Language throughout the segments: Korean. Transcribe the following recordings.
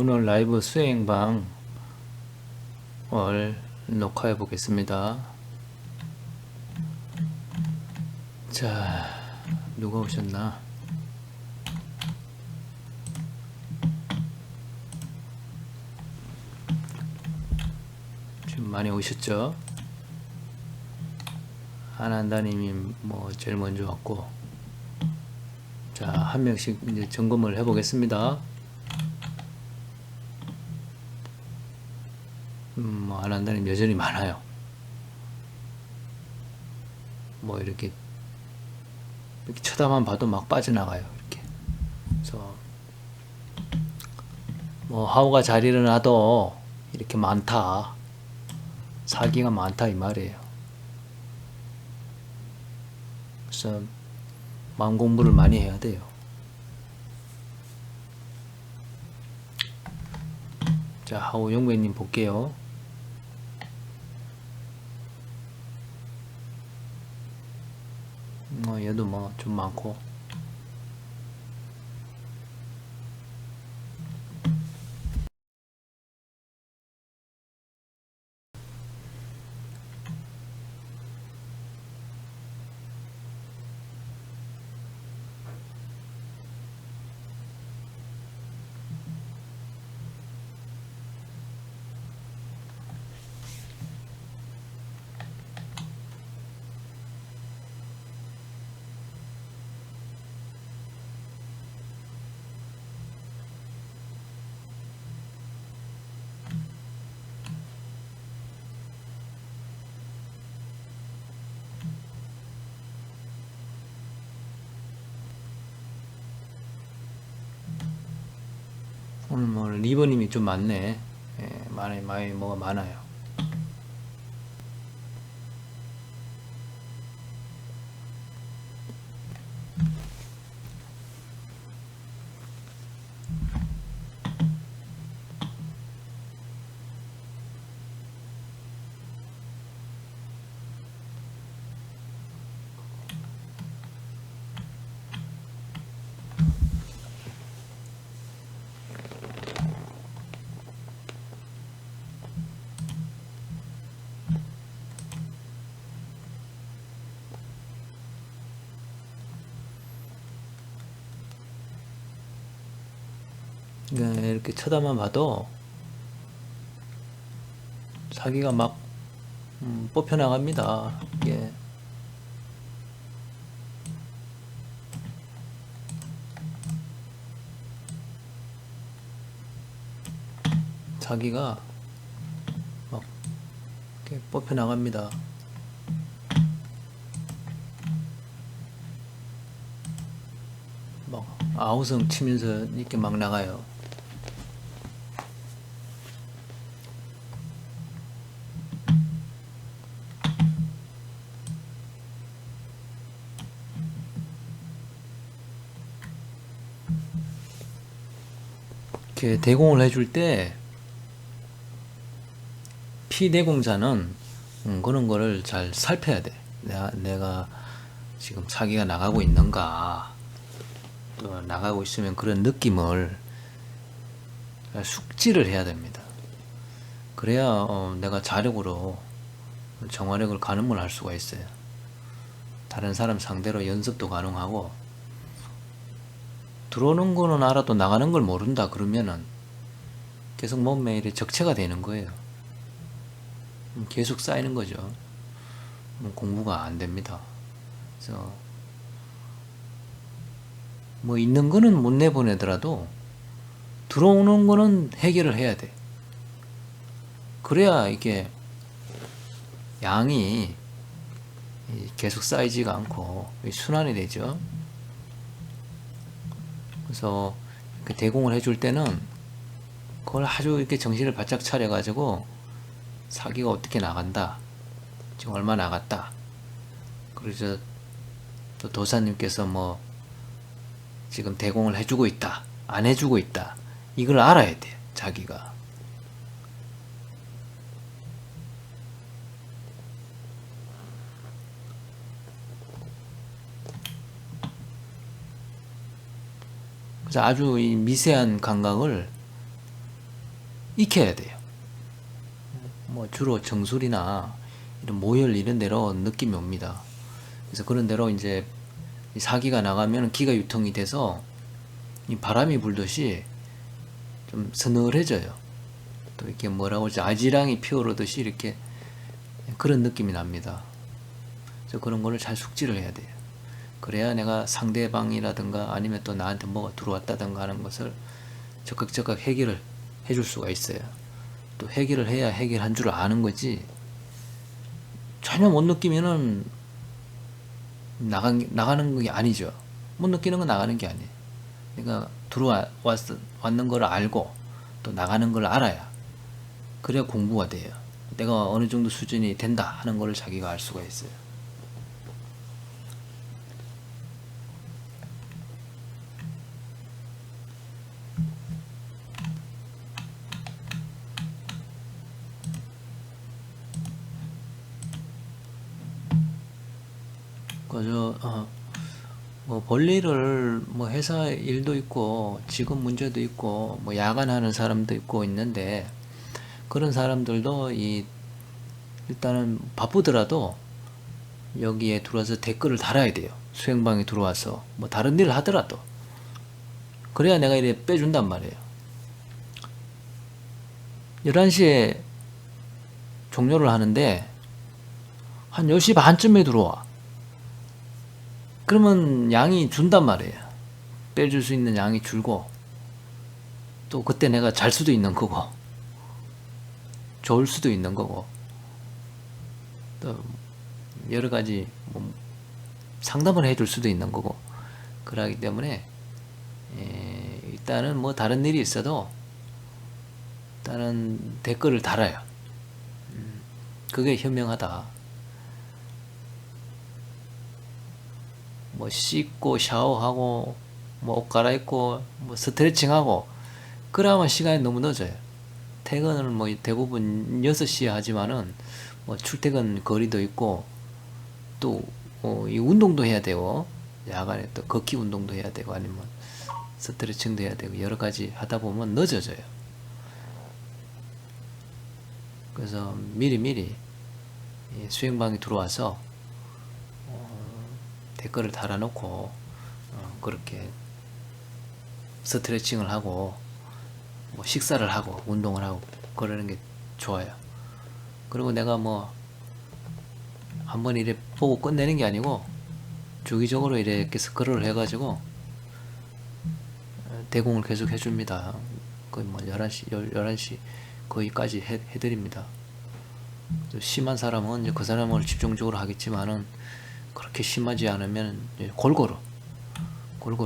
오늘 라이브 수행방을 녹화해 보겠습니다. 자, 누가 오셨나? 지금 많이 오셨죠? 한한다님이 뭐 제일 먼저 왔고, 자, 한 명씩 이제 점검을 해 보겠습니다. 뭐 한한다님 여전히 많아요. 뭐 이렇게 쳐다만 봐도 막 빠져나가요. 이렇게. 그래서 뭐 하우가 잘 일어나도 이렇게 많다. 사기가 많다 이 말이에요. 그래서 마음 공부를 많이 해야 돼요. 자, 하우 용배님 볼게요. 얘도 뭐 좀 많고. 오늘 뭐 리버님이 좀 많네. 예, 많이 뭐가 많아요. 그러니까 이렇게 쳐다만 봐도 사기가 막 뽑혀 나갑니다. 이게 사기가 막 이렇게 뽑혀 나갑니다. 막 아우성 치면서 이렇게 막 나가요. 이렇게 대공을 해줄 때 피대공자는 그런 거를 잘 살펴야 돼. 내가 지금 사기가 나가고 있는가, 또 나가고 있으면 그런 느낌을 숙지를 해야 됩니다. 그래야 내가 자력으로 정화력을 가늠을 할 수가 있어요. 다른 사람 상대로 연습도 가능하고, 들어오는 거는 알아도 나가는 걸 모른다 그러면은 계속 몸에 이렇게 적체가 되는 거예요. 계속 쌓이는 거죠. 공부가 안 됩니다. 그래서 뭐 있는 거는 못 내보내더라도 들어오는 거는 해결을 해야 돼. 그래야 이게 양이 계속 쌓이지가 않고 순환이 되죠. 그래서 이렇게 대공을 해줄 때는 그걸 아주 이렇게 정신을 바짝 차려가지고 사기가 어떻게 나간다, 지금 얼마 나갔다, 그래서 또 도사님께서 뭐 지금 대공을 해주고 있다, 안 해주고 있다, 이걸 알아야 돼, 자기가. 그래서 아주 이 미세한 감각을 익혀야 돼요. 뭐 주로 정수리나 이런 모혈 이런 데로 느낌이 옵니다. 그래서 그런 데로 이제 사기가 나가면 기가 유통이 돼서 이 바람이 불듯이 좀 서늘해져요. 또 이렇게 뭐라고 하지, 아지랑이 피어오르듯이 이렇게 그런 느낌이 납니다. 그래서 그런 거를 잘 숙지를 해야 돼요. 그래야 내가 상대방이라든가 아니면 또 나한테 뭐가 들어왔다든가 하는 것을 적극 해결을 해줄 수가 있어요. 또 해결을 해야 해결한 줄 아는 거지, 전혀 못 느끼면은 나가는 게 아니죠. 못 느끼는 건 나가는 게 아니에요. 그러니까 왔는 걸 알고 또 나가는 걸 알아야, 그래야 공부가 돼요. 내가 어느 정도 수준이 된다 하는 걸 자기가 알 수가 있어요. 그저 뭐 볼일을 뭐 회사 일도 있고 직업 문제도 있고 뭐 야간하는 사람도 있고 있는데, 그런 사람들도 일단은 바쁘더라도 여기에 들어와서 댓글을 달아야 돼요. 수행방에 들어와서 뭐 다른 일을 하더라도 그래야 내가 이래 빼준단 말이에요. 11시에 종료를 하는데 한 10시 반쯤에 들어와. 그러면 양이 준단 말이에요. 빼줄 수 있는 양이 줄고, 또 그때 내가 잘 수도 있는 거고 좋을 수도 있는 거고, 또 여러 가지 뭐 상담을 해줄 수도 있는 거고, 그러기 때문에 일단은 뭐 다른 일이 있어도 일단은 댓글을 달아요. 그게 현명하다. 뭐 씻고 샤워하고 뭐 옷 갈아입고 뭐 스트레칭하고 그러면 시간이 너무 늦어요. 퇴근을 뭐 대부분 6시에 하지만은 뭐 출퇴근 거리도 있고 또 이 운동도 해야 되고, 야간에 또 걷기 운동도 해야 되고 아니면 스트레칭도 해야 되고 여러 가지 하다 보면 늦어져요. 그래서 미리미리 수행방에 들어와서 댓글을 달아놓고 그렇게 스트레칭을 하고 뭐 식사를 하고 운동을 하고 그러는 게 좋아요. 그리고 내가 뭐 한번 이래 보고 끝내는 게 아니고 주기적으로 이렇게 스크롤을 해가지고 대공을 계속 해줍니다. 거의 뭐 11시 거기까지 해드립니다. 심한 사람은 이제 그 사람을 집중적으로 하겠지만은 그렇게 심하지 않으면 골고루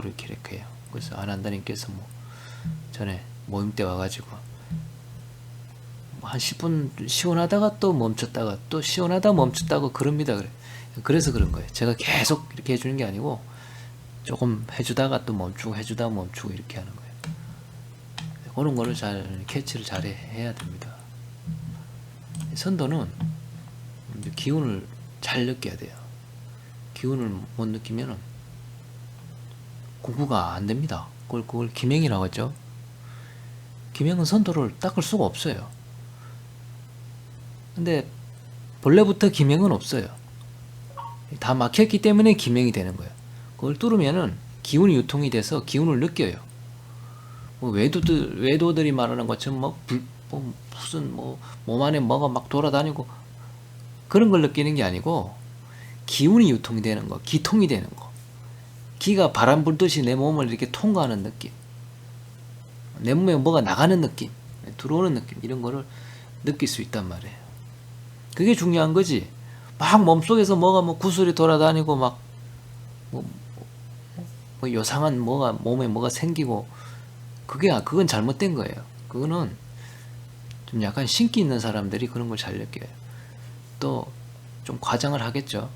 이렇게 해요. 그래서 아난다님께서 뭐 전에 모임 때 와가지고 한 10분 시원하다가 또 멈췄다가 또 시원하다 멈췄다고 그럽니다. 그래서 그런 거예요. 제가 계속 이렇게 해주는 게 아니고 조금 해주다가 또 멈추고 해주다가 멈추고 이렇게 하는 거예요. 그런 거를 잘 캐치를 잘 해야 됩니다. 선도는 기운을 잘 느껴야 돼요. 기운을 못 느끼면은 공부가 안 됩니다. 그걸 기맹이라고 하죠. 기맹은 선도를 닦을 수가 없어요. 근데 본래부터 기맹은 없어요. 다 막혔기 때문에 기맹이 되는 거예요. 그걸 뚫으면은 기운이 유통이 돼서 기운을 느껴요. 뭐 외도들이 말하는 것처럼 무슨 몸 안에 뭐가 막 돌아다니고 그런 걸 느끼는 게 아니고, 기운이 유통이 되는 거, 기통이 되는 거. 기가 바람 불듯이 내 몸을 이렇게 통과하는 느낌. 내 몸에 뭐가 나가는 느낌, 들어오는 느낌, 이런 거를 느낄 수 있단 말이에요. 그게 중요한 거지. 막 몸속에서 뭐가 뭐 구슬이 돌아다니고 막 뭐 요상한 몸에 뭐가 생기고 그건 잘못된 거예요. 그거는 좀 약간 신기 있는 사람들이 그런 걸 잘 느껴요. 또 좀 과장을 하겠죠.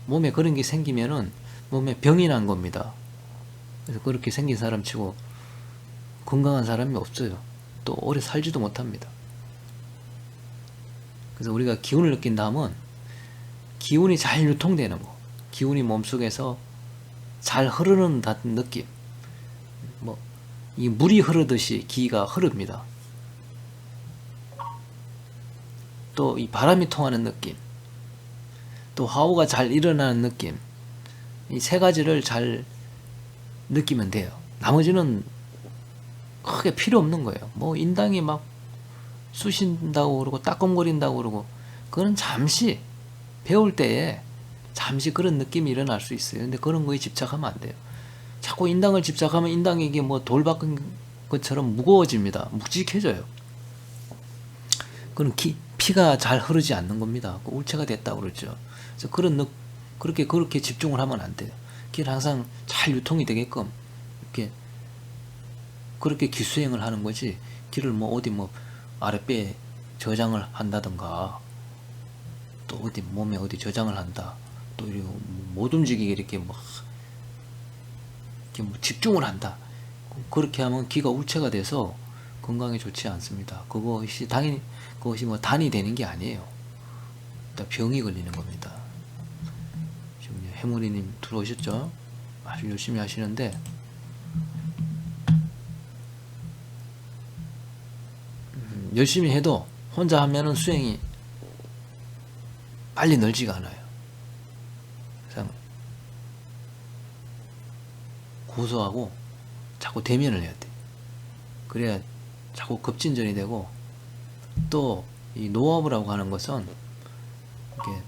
몸에 그런 게 생기면은 몸에 병이 난 겁니다. 그래서 그렇게 생긴 사람 치고 건강한 사람이 없어요. 또 오래 살지도 못합니다. 그래서 우리가 기운을 느낀다면 기운이 잘 유통되는 거, 기운이 몸속에서 잘 흐르는 느낌, 이 물이 흐르듯이 기가 흐릅니다. 또 이 바람이 통하는 느낌, 또 화호가 잘 일어나는 느낌, 이 세 가지를 잘 느끼면 돼요. 나머지는 크게 필요 없는 거예요. 뭐 인당이 막 쑤신다고 그러고 따끔거린다고 그러고, 그거는 잠시 배울 때에 잠시 그런 느낌이 일어날 수 있어요. 근데 그런 거에 집착하면 안 돼요. 자꾸 인당을 집착하면 인당이 이게 뭐 돌 박은 것처럼 무거워집니다. 묵직해져요. 그건 피가 잘 흐르지 않는 겁니다. 울체가 됐다고 그러죠. 그래서 그렇게 집중을 하면 안 돼요. 기를 항상 잘 유통이 되게끔 이렇게 그렇게 기수행을 하는 거지, 기를 뭐 어디 뭐 아랫배에 저장을 한다든가, 또 어디 몸에 어디 저장을 한다, 또 못 움직이게 이렇게 뭐 집중을 한다, 그렇게 하면 기가 울체가 돼서 건강에 좋지 않습니다. 그것이 뭐 단이 되는 게 아니에요. 병이 걸리는 겁니다. 지금 해무리님 들어오셨죠? 아주 열심히 하시는데, 열심히 해도 혼자 하면은 수행이 빨리 늘지가 않아요. 그냥 고소하고 자꾸 대면을 해야 돼. 그래야 자꾸 급진전이 되고, 또 이 노하우라고 하는 것은 이렇게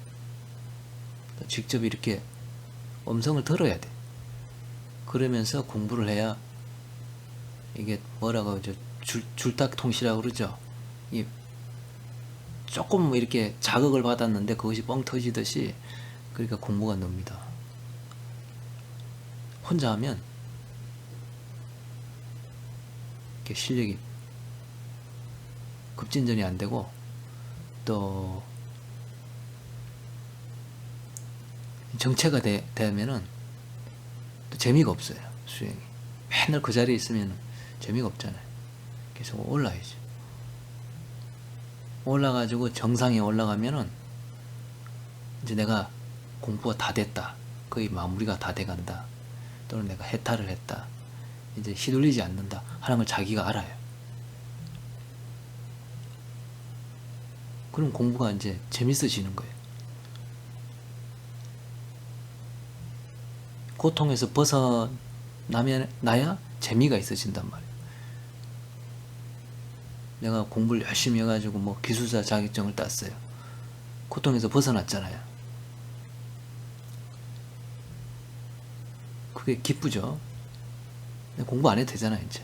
직접 이렇게 음성을 들어야 돼. 그러면서 공부를 해야, 이게 뭐라고 하죠? 줄딱통시라고 그러죠. 이 조금 이렇게 자극을 받았는데 그것이 뻥 터지듯이, 그러니까 공부가 늡니다. 혼자 하면 이렇게 실력이 급진전이 안 되고, 또 정체가 되면은 또 재미가 없어요. 수행이 맨날 그 자리에 있으면 재미가 없잖아요. 계속 올라야죠. 올라가지고 정상에 올라가면은 이제 내가 공부가 다 됐다, 거의 마무리가 다 돼간다, 또는 내가 해탈을 했다, 이제 휘둘리지 않는다 하는 걸 자기가 알아요. 그럼 공부가 이제 재밌어지는 거예요. 고통에서 벗어나야 재미가 있어진단 말이에요. 내가 공부를 열심히 해가지고 뭐 기술사 자격증을 땄어요. 고통에서 벗어났잖아요. 그게 기쁘죠. 공부 안 해도 되잖아요, 이제.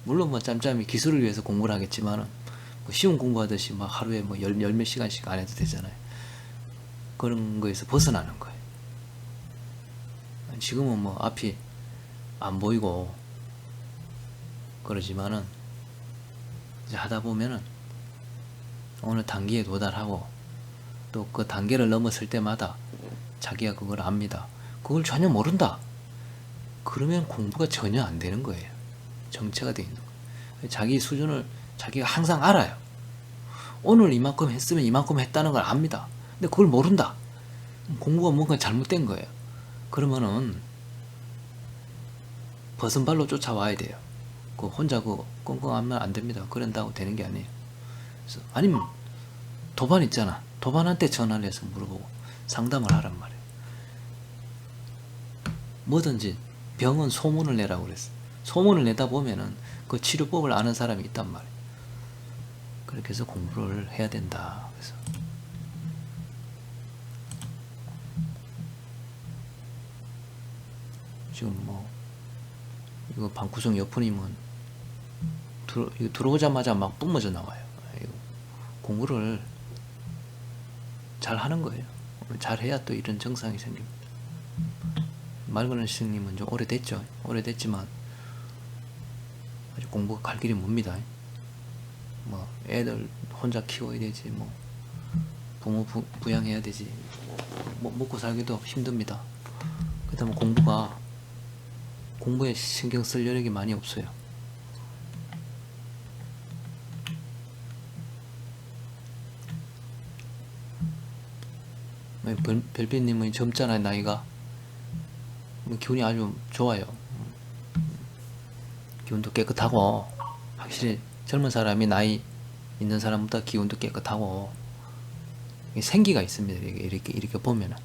물론 뭐 짬짬이 기술을 위해서 공부를 하겠지만은, 뭐 시험 공부하듯이 막 하루에 뭐 열 몇 시간씩 안 해도 되잖아요. 그런 거에서 벗어나는 거예요. 지금은 뭐 앞이 안 보이고 그러지만은, 이제 하다 보면은 어느 단계에 도달하고, 또 그 단계를 넘었을 때마다 자기가 그걸 압니다. 그걸 전혀 모른다, 그러면 공부가 전혀 안 되는 거예요. 정체가 되어 있는 거예요. 자기 수준을 자기가 항상 알아요. 오늘 이만큼 했으면 이만큼 했다는 걸 압니다. 근데 그걸 모른다, 공부가 뭔가 잘못된 거예요. 그러면은 벗은 발로 쫓아와야 돼요. 그 혼자 끙끙하면 안 됩니다. 그런다고 되는 게 아니에요. 그래서 아니면 도반 있잖아. 도반한테 전화를 해서 물어보고 상담을 하란 말이에요. 뭐든지 병은 소문을 내라고 그랬어. 소문을 내다 보면은 그 치료법을 아는 사람이 있단 말이에요. 그렇게 해서 공부를 해야 된다. 그래서 지금 뭐 이거 방구석 여포님은 들어오자마자 막 뿜어져 나와요. 이거 공부를 잘 하는 거예요. 잘 해야 또 이런 정상이 생깁니다. 말그런 스님은 좀 오래됐죠. 오래됐지만 아직 공부가 갈 길이 멉니다. 뭐 애들 혼자 키워야 되지, 뭐 부모 부양해야 되지, 뭐 먹고 살기도 힘듭니다. 그렇다면 공부에 신경 쓸 여력이 많이 없어요. 별빛님은 젊잖아요, 나이가. 기운이 아주 좋아요. 기운도 깨끗하고, 확실히 젊은 사람이 나이 있는 사람보다 기운도 깨끗하고 생기가 있습니다. 이렇게 보면은.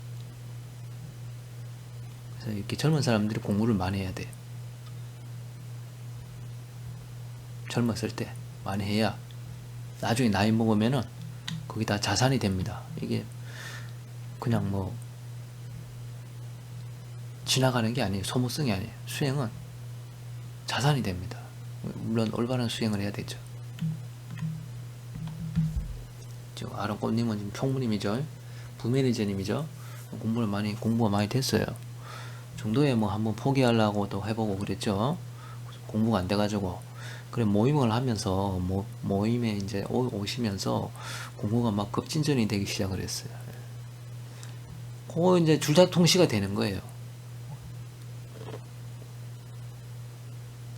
그래서 이렇게 젊은 사람들이 공부를 많이 해야 돼. 젊었을 때 많이 해야 나중에 나이 먹으면은 그게 다 자산이 됩니다. 이게 그냥 뭐 지나가는 게 아니에요. 소모성이 아니에요. 수행은 자산이 됩니다. 물론 올바른 수행을 해야 되죠. 아름꽃님은 지금 총무님이죠. 부매니저님이죠. 공부가 많이 됐어요. 정도에 뭐 한번 포기하려고 또 해보고 그랬죠. 공부가 안 돼가지고. 그래 모임을 하면서 모임에 이제 오시면서 공부가 막 급진전이 되기 시작을 했어요. 그거 이제 줄다 통시가 되는 거예요.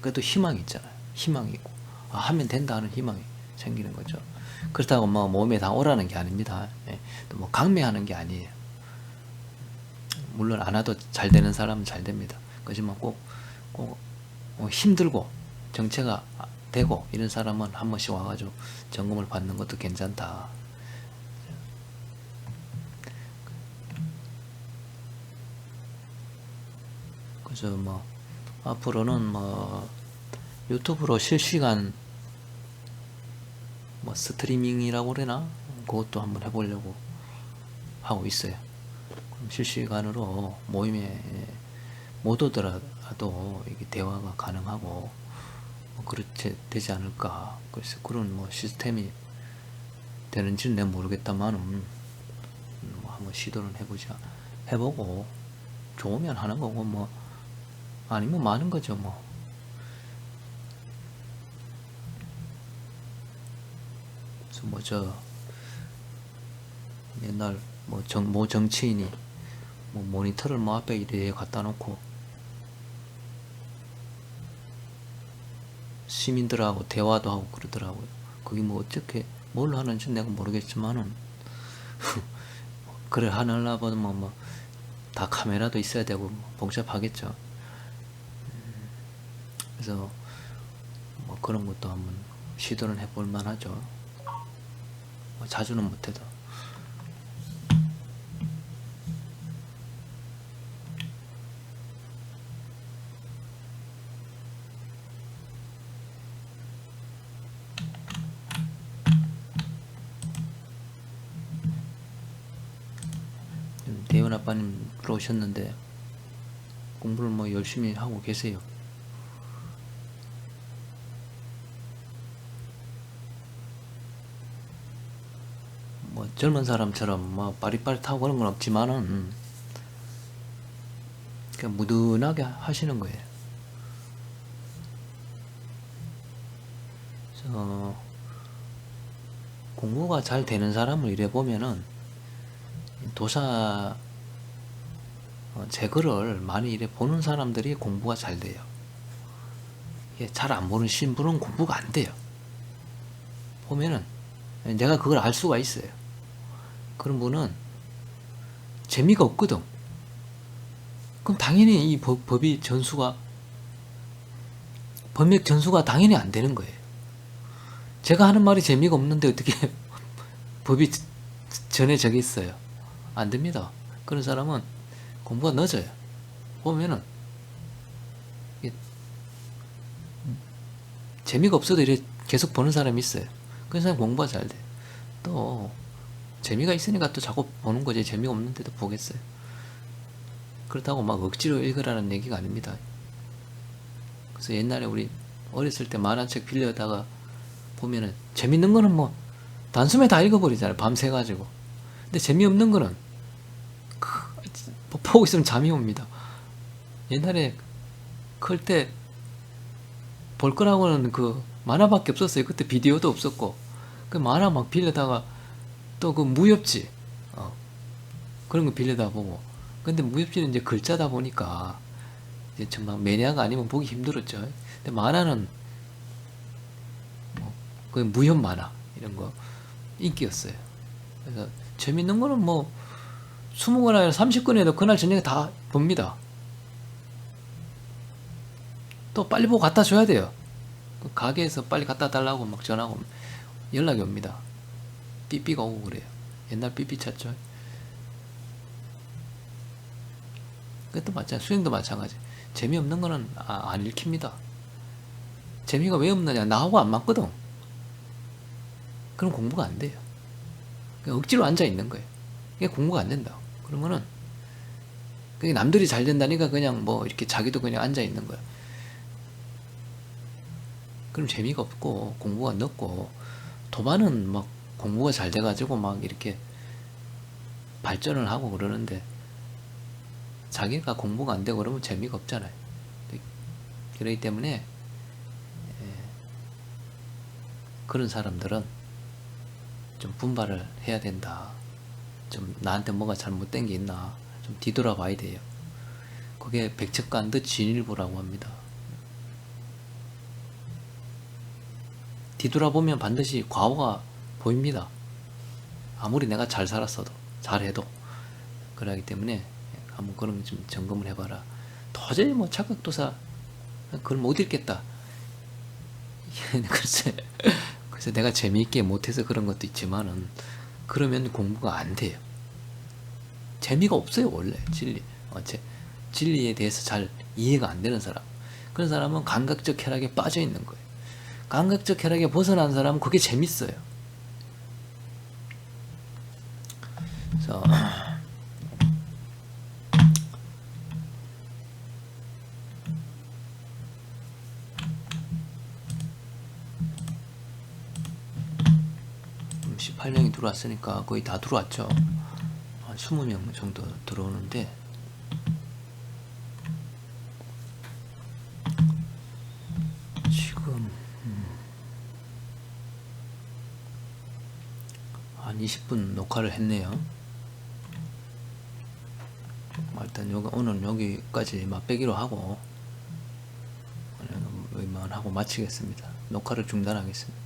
그래도 희망이 있잖아요. 희망이 있고 하면 된다 하는 희망이 생기는 거죠. 그렇다고 뭐 몸에 다 오라는 게 아닙니다. 또 뭐 강매하는 게 아니에요. 물론 안 와도 잘 되는 사람은 잘 됩니다. 그렇지만 꼭 힘들고 정체가 되고 이런 사람은 한 번씩 와가지고 점검을 받는 것도 괜찮다. 그래서 뭐 앞으로는 뭐 유튜브로 실시간 뭐 스트리밍이라고 그러나 그것도 한번 해보려고 하고 있어요. 그럼 실시간으로 모임에 못 오더라도 이게 대화가 가능하고 뭐 그렇게 되지 않을까. 그래서 그런 뭐 시스템이 되는지는 내가 모르겠다만은 뭐 한번 시도를 해보고 좋으면 하는 거고 뭐 아니면 많은 거죠 뭐. 그래서 뭐 저 옛날 뭐 정치인이 뭐 모니터를 뭐 앞에 이래 갖다 놓고 시민들하고 대화도 하고 그러더라고요. 그게 뭐 어떻게 뭘 하는지 내가 모르겠지만은 그래 하려면 뭐 다 카메라도 있어야 되고 뭐 복잡하겠죠. 그래서 뭐 그런 것도 한번 시도를 해볼 만하죠. 뭐 자주는 못해도. 대현 아빠님 들어오셨는데 공부를 뭐 열심히 하고 계세요. 뭐 젊은 사람처럼 뭐 빠릿빠릿하고 그런 건 없지만은 그냥 무던하게 하시는 거예요. 그래서 공부가 잘 되는 사람을 이래 보면은 도사 제거를 많이 이래 보는 사람들이 공부가 잘 돼요. 잘 안 보는 신분은 공부가 안 돼요. 보면은 내가 그걸 알 수가 있어요. 그런 분은 재미가 없거든. 그럼 당연히 이 법이 법맥 전수가 당연히 안 되는 거예요. 제가 하는 말이 재미가 없는데 어떻게 법이 전해져있어요. 안 됩니다. 그런 사람은 공부가 늦어요. 보면은 재미가 없어도 이렇게 계속 보는 사람이 있어요. 그런 사람 공부가 잘 돼. 또 재미가 있으니까 또 자꾸 보는 거지. 재미가 없는데도 보겠어요. 그렇다고 막 억지로 읽으라는 얘기가 아닙니다. 그래서 옛날에 우리 어렸을 때 만화책 빌려다가 보면은 재밌는 거는 뭐 단숨에 다 읽어버리잖아요. 밤새가지고. 근데 재미없는 거는 보고 있으면 잠이 옵니다. 옛날에 클 때 볼 거라고는 그 만화밖에 없었어요. 그때 비디오도 없었고 그 만화 막 빌려다가 또 그 무협지 그런 거 빌려다 보고. 근데 무협지는 이제 글자다 보니까 이제 정말 매니아가 아니면 보기 힘들었죠. 근데 만화는 뭐 거의 무협 만화 이런 거 인기였어요. 그래서 재밌는 거는 뭐 20권 아니라 30권 해도 그날 저녁에 다 봅니다. 또 빨리 보고 갖다 줘야 돼요. 그 가게에서 빨리 갖다 달라고 막 전화가 옵니다. 연락이 옵니다. 삐삐가 오고 그래요. 옛날 삐삐 찾죠? 그것도 마찬가지. 수행도 마찬가지. 재미없는 거는 안 읽힙니다. 재미가 왜 없느냐? 나하고 안 맞거든. 그럼 공부가 안 돼요. 그냥 억지로 앉아 있는 거예요. 이게 공부가 안 된다. 그러면은 그게 남들이 잘 된다니까 그냥 뭐 이렇게 자기도 그냥 앉아 있는 거야. 그럼 재미가 없고 공부가 늦고, 도반은 막 공부가 잘 돼가지고 막 이렇게 발전을 하고 그러는데 자기가 공부가 안 되고 그러면 재미가 없잖아요. 그렇기 때문에 그런 사람들은 좀 분발을 해야 된다. 좀 나한테 뭐가 잘못된 게 있나 좀 뒤돌아봐야 돼요. 그게 백척간득 진일보라고 합니다. 뒤돌아보면 반드시 과오가 보입니다. 아무리 내가 잘 살았어도, 잘해도. 그러기 때문에 한번 그런 좀 점검을 해봐라. 도저히 뭐 착각도사 그걸 못 읽겠다. 그래서 내가 재미있게 못해서 그런 것도 있지만은, 그러면 공부가 안 돼요. 재미가 없어요, 원래. 진리에 대해서 잘 이해가 안 되는 사람. 그런 사람은 감각적 쾌락에 빠져 있는 거예요. 감각적 쾌락에 벗어난 사람은 그게 재밌어요. 그래서 18명이 들어왔으니까 거의 다 들어왔죠. 한 20명 정도 들어오는데, 지금 한 20분 녹화를 했네요. 일단 오늘 여기까지 맛배기로 하고 마치겠습니다. 녹화를 중단하겠습니다.